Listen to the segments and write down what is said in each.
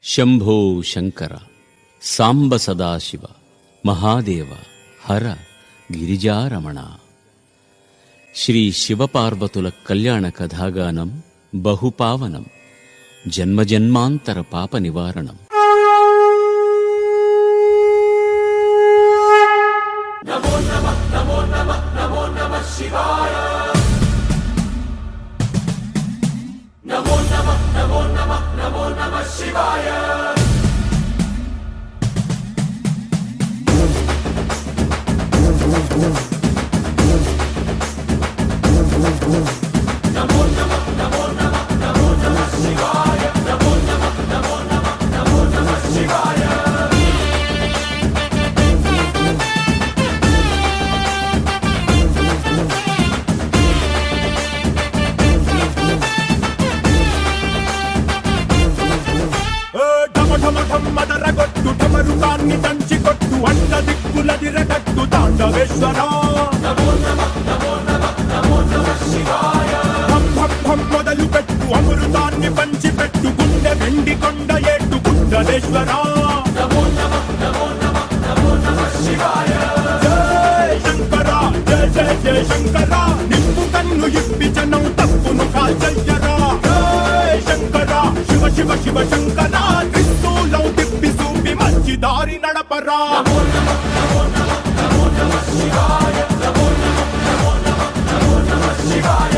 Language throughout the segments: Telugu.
శంభో శంకర సాంబ సదాశివ మహాదేవ హర గిరిజారమణ. శ్రీ శివపార్వతుల కళ్యాణ కథాగానం బహుపావనం. జన్మజన్మాంతర పాప నివారణం. నమో నమః నమో నమః నమో నమః శివాయ. నమో నమః నమో నమః నమో నమః శివాయ. నమో నమః నమో నమః నమో నమః శివాయ. నమో నమః నమో నమః నమో నమః శివాయ. మదరగొట్టు ఠమరుకాన్ని దంచి కొట్టు అన్న దిక్కులదిరగట్టు తాండవేశ్వరా. నమో నమః నమో నమః నమో నమః శివాయ. హం హం హం మొదలు పెట్టు అమృతాన్ని పంచి పెట్టు గుండె వెండి కొండ ఏట్టు కుండలేశ్వరా. నమో నమః నమో నమః నమో నమః శివాయ. జయ శంకర జయ జయ జయ శంకర. నిప్పు కన్ను ఇప్పి జనం తప్పును కాల్చయ్యరా. జయ శంకర శివ శివ శివ శంకర. త్రిశూలం తిప్పి చూపి మంచి దారి నడపరా. నమో నమః నమో నమః నమో నమః శివాయ. నమో నమః నమో నమః నమో నమః శివాయ.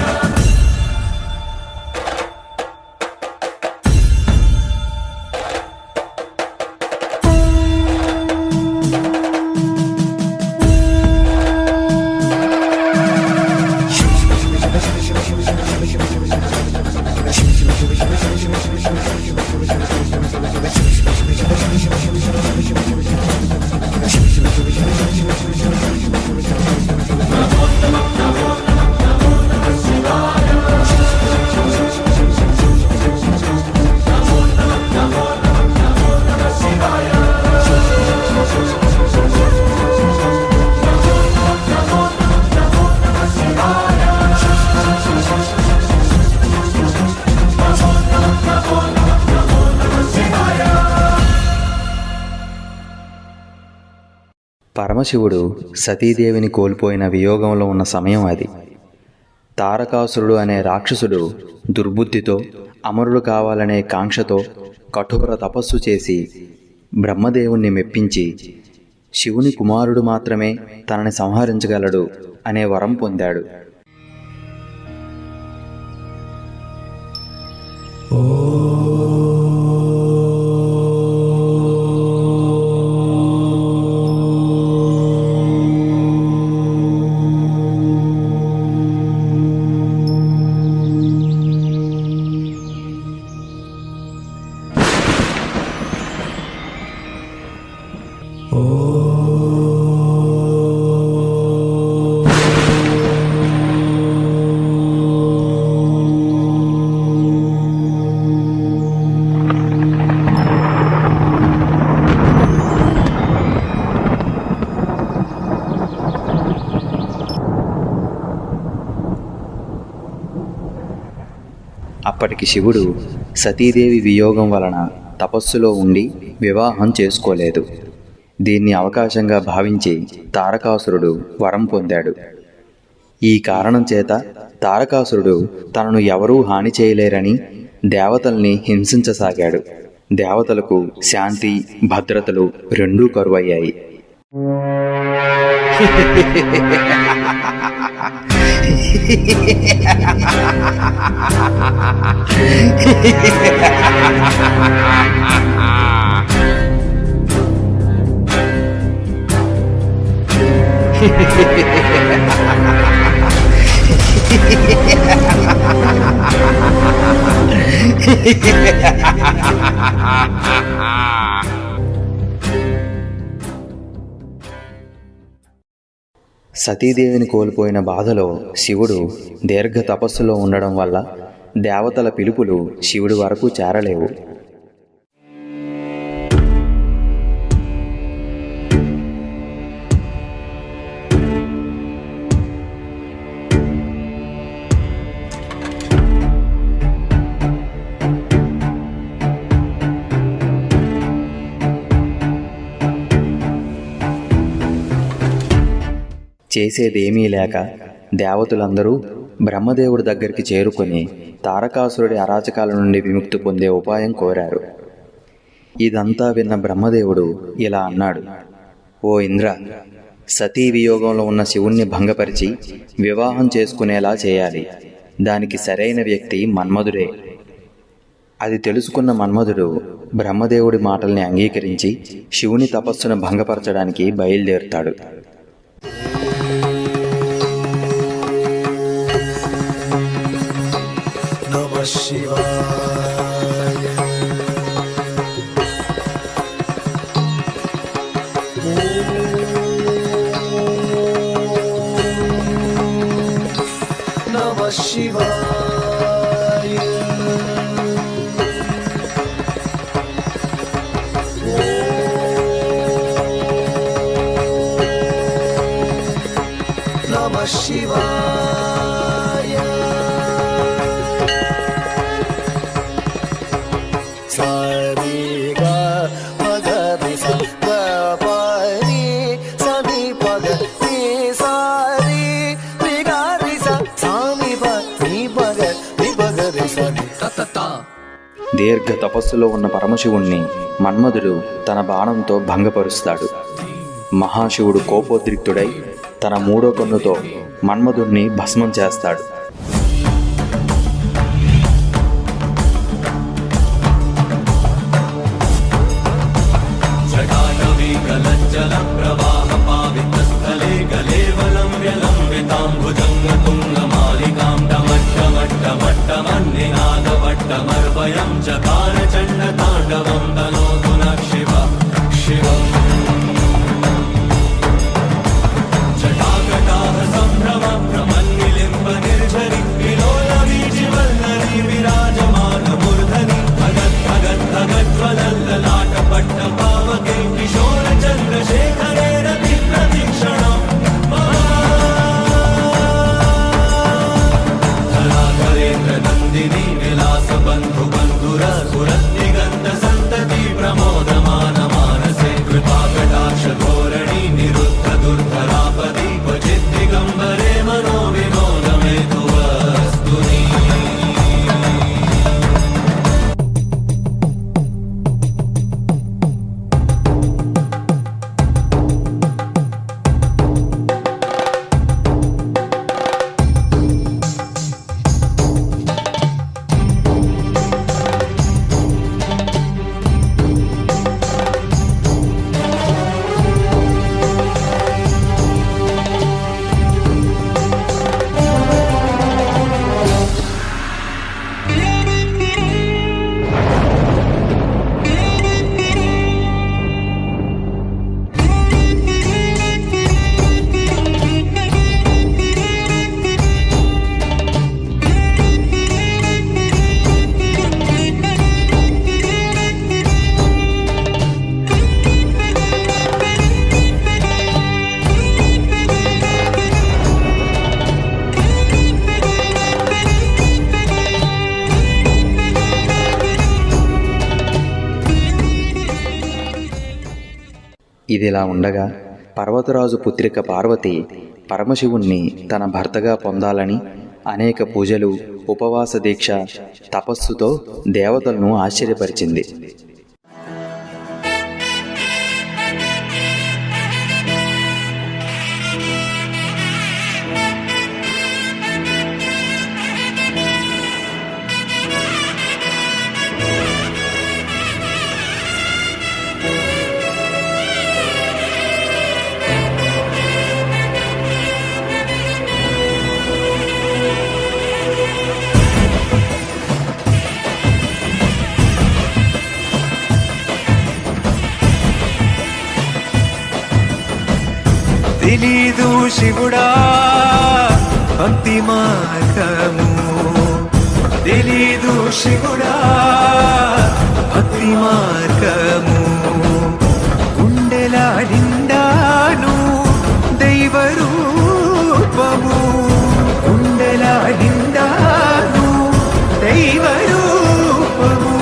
పరమశివుడు సతీదేవిని కోల్పోయిన వియోగంలో ఉన్న సమయం అది. తారకాసురుడు అనే రాక్షసుడు దుర్బుద్ధితో అమరుడు కావాలనే కాంక్షతో కఠోర తపస్సు చేసి బ్రహ్మదేవుణ్ణి మెప్పించి శివుని కుమారుడు మాత్రమే తనని సంహరించగలడు అనే వరం పొందాడు. అప్పటికి శివుడు సతీదేవి వియోగం వలన తపస్సులో ఉండి వివాహం చేసుకోలేదు. దీన్ని అవకాశంగా భావించి తారకాసురుడు వరం పొందాడు. ఈ కారణం చేత తారకాసురుడు తనను ఎవరూ హాని చేయలేరని దేవతల్ని హింసించసాగాడు. దేవతలకు శాంతి భద్రతలు రెండూ కరువయ్యాయి. సతీదేవిని కోల్పోయిన బాధలో శివుడు దీర్ఘ తపస్సులో ఉండడం వల్ల దేవతల పిలుపులు శివుడి వరకు చేరలేవు. చేసేదేమీ లేక దేవతలందరూ బ్రహ్మదేవుడి దగ్గరికి చేరుకొని తారకాసురుడి అరాచకాల నుండి విముక్తి పొందే ఉపాయం కోరారు. ఇదంతా విన్న బ్రహ్మదేవుడు ఇలా అన్నాడు: ఓ ఇంద్ర, సతీ వియోగంలో ఉన్న శివుణ్ణి భంగపరిచి వివాహం చేసుకునేలా చేయాలి. దానికి సరైన వ్యక్తి మన్మధుడే. అది తెలుసుకున్న మన్మధుడు బ్రహ్మదేవుడి మాటల్ని అంగీకరించి శివుని తపస్సును భంగపరచడానికి బయలుదేరుతాడు. నమః శివాయ. నమః శివాయ. నమః శివాయ. సారి గ పగ రి స గ ప రి స ని పగ రి సారి రి గ రి స సా ని ప ని పగ రి పగ రి స ని త త త. దీర్ఘ తపస్సులో ఉన్న పరమశివుణ్ణి మన్మధుడు తన బాణంతో భంగపరుస్తాడు. మహాశివుడు కోపోద్రిక్తుడై తన మూడో కన్నుతో మన్మధుణ్ణి భస్మం చేస్తాడు. ఇదిలా ఉండగా పర్వతరాజు పుత్రిక పార్వతి పరమశివుణ్ణి తన భర్తగా పొందాలని అనేక పూజలు, ఉపవాస దీక్ష, తపస్సుతో దేవతలను ఆశ్చర్యపరిచింది. తెలీదు శివుడా భక్తి మార్గము, తెలీదు శివుడా భక్తి మార్గము. గుండెల నిండాను దైవ రూపము, గుండెల నిండాను దైవ రూపము.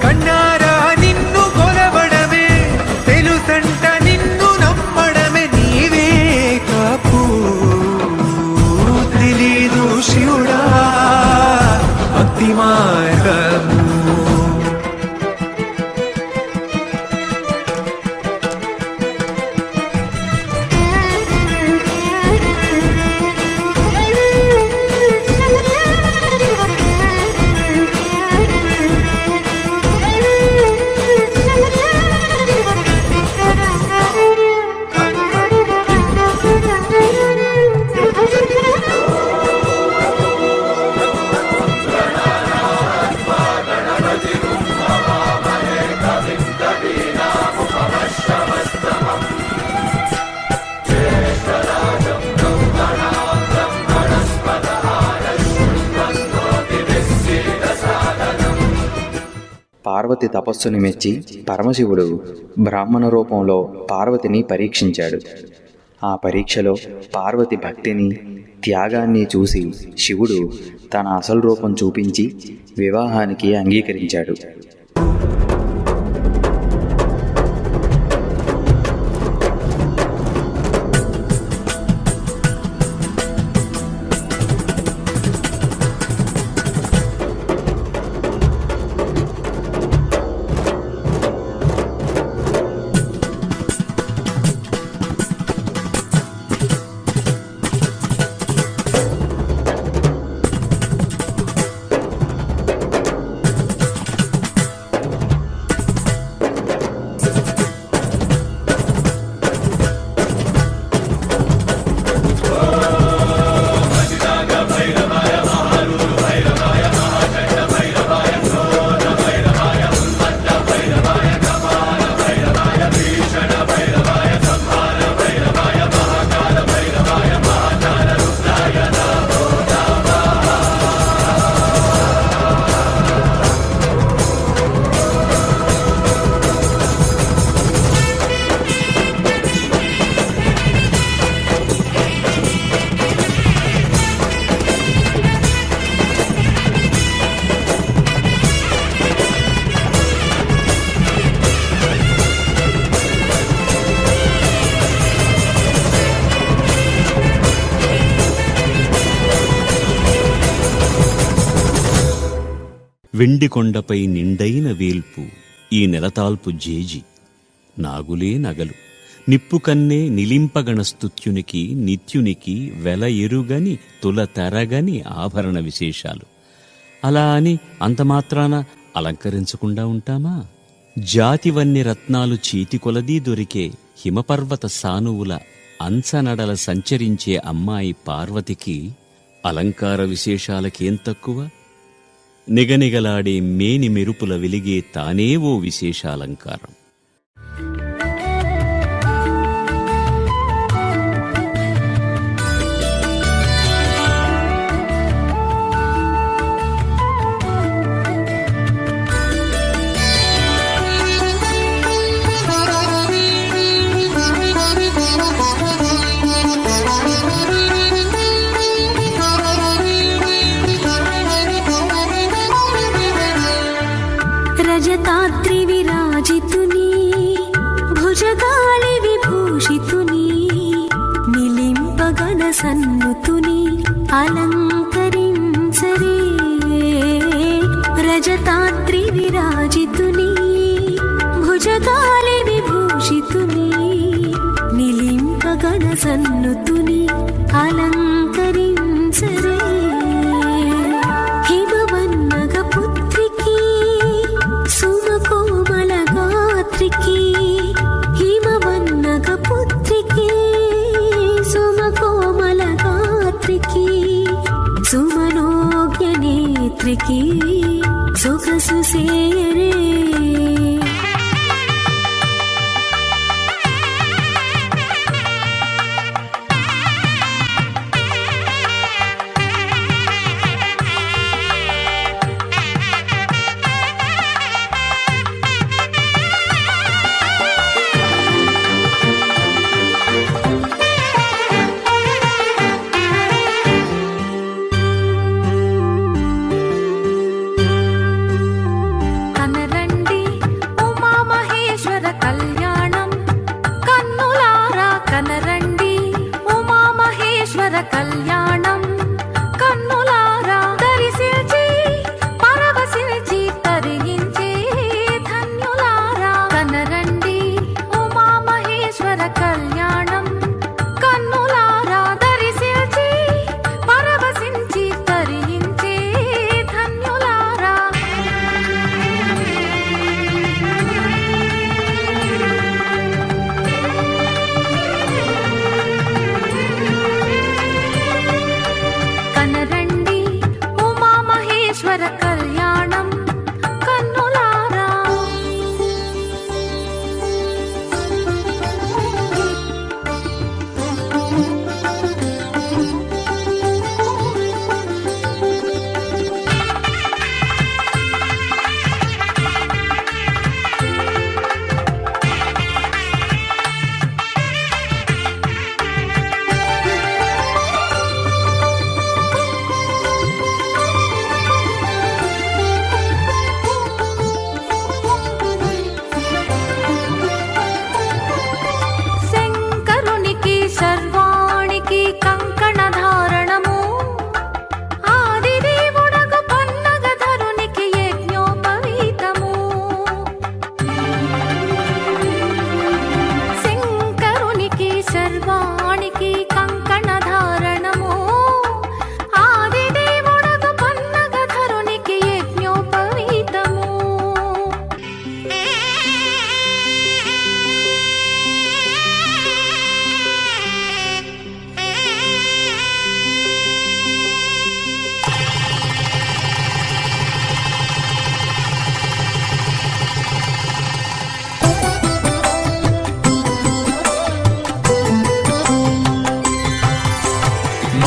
కన్నారా నిన్ను కొలవడమే తెలుసంట, నిన్ను నమ్మడమే నీవే పార్వతి తపస్సుని మెచ్చి పరమశివుడు బ్రాహ్మణ రూపంలో పార్వతిని పరీక్షించాడు. ఆ పరీక్షలో పార్వతి భక్తిని, త్యాగాన్ని చూసి శివుడు తన అసలు రూపం చూపించి వివాహానికి అంగీకరించాడు. వెండికొండపై నిండైన వేల్పు ఈ నెలతాల్పు జేజి, నాగులే నగలు నిప్పుకన్నే నిలింపగణస్తుత్యునికి నిత్యునికి వెల ఎరుగని తుల తెరగని ఆభరణ విశేషాలు. అలా అని అంతమాత్రాన అలంకరించకుండా ఉంటామా? జాతివన్ని రత్నాలు చీతికొలదీ దొరికే హిమపర్వత సానువుల అంచనడల సంచరించే అమ్మాయి పార్వతికి అలంకార విశేషాలకేం తక్కువ? నిగనిగలాడే మేని మెరుపుల వెలిగే తానే ఓ విశేషాలంకారం. రజతాద్రి విరాజితుని భుజగాళి విభూషితుని నిలింపగణ సన్నుతుని అలంకరించరే. రజతాద్రి విరాజితుని భుజగాళి విభూషితుని నిలింపగణ సన్నుతుని అలంకరించరే. హిమవన్నగ పుత్రికి సుమకోమల గాత్రికి, హిమవన్నగ పుత్రికి సుమకోమల గాత్రికి, సుమనోజ్ఞ నేత్రికి సొగసు సేయరే. కళ్యాణం కన్నులారా దరిసిల్చి పరవశిల్చి తరించే ధన్యులారా కనరండి ఉమామహేశ్వర కళ్యాణం కన్నులారా దరిసిల్చి పరవశించి తరించే ధన్యులారా.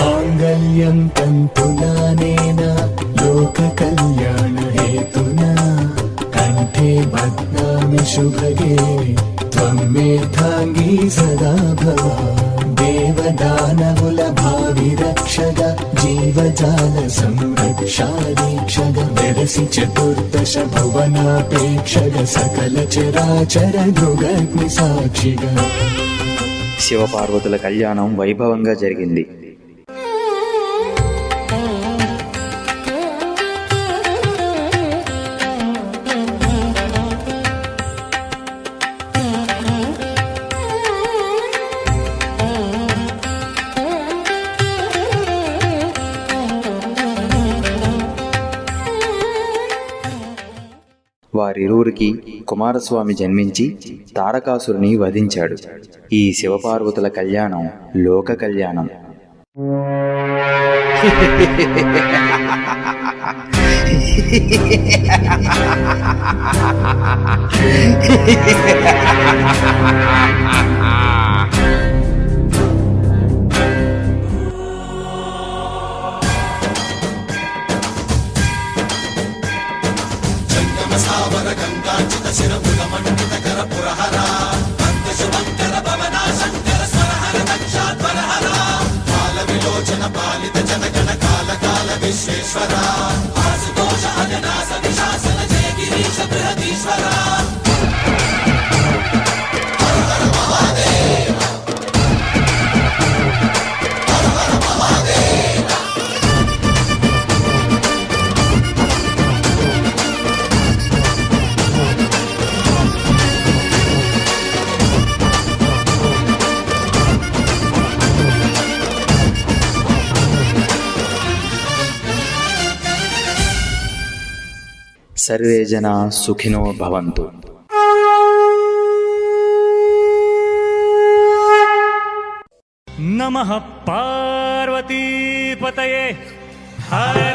माङ्गल्यं तन्तुनानेन लोककल्याणहेतुना कण्ठे बध्नामि शुभगे त्वं मेधाङ्गी सदा भव देवदानकुल भाविरक्षग जीवजाल संरक्षादीक्षग वेदसि चतुर्दश भुवनापेक्षग सकल चराचर दृगग्नि साक्षिग శివపార్వతుల కళ్యాణం వైభవంగా జరిగింది. వారిరువురికి కుమారస్వామి జన్మించి తారకాసురుని వధించాడు. ఈ శివపార్వతుల కళ్యాణం లోక కళ్యాణం. సర్వే జనా సుఖినో భవంతు. నమః పార్వతీపతయే హర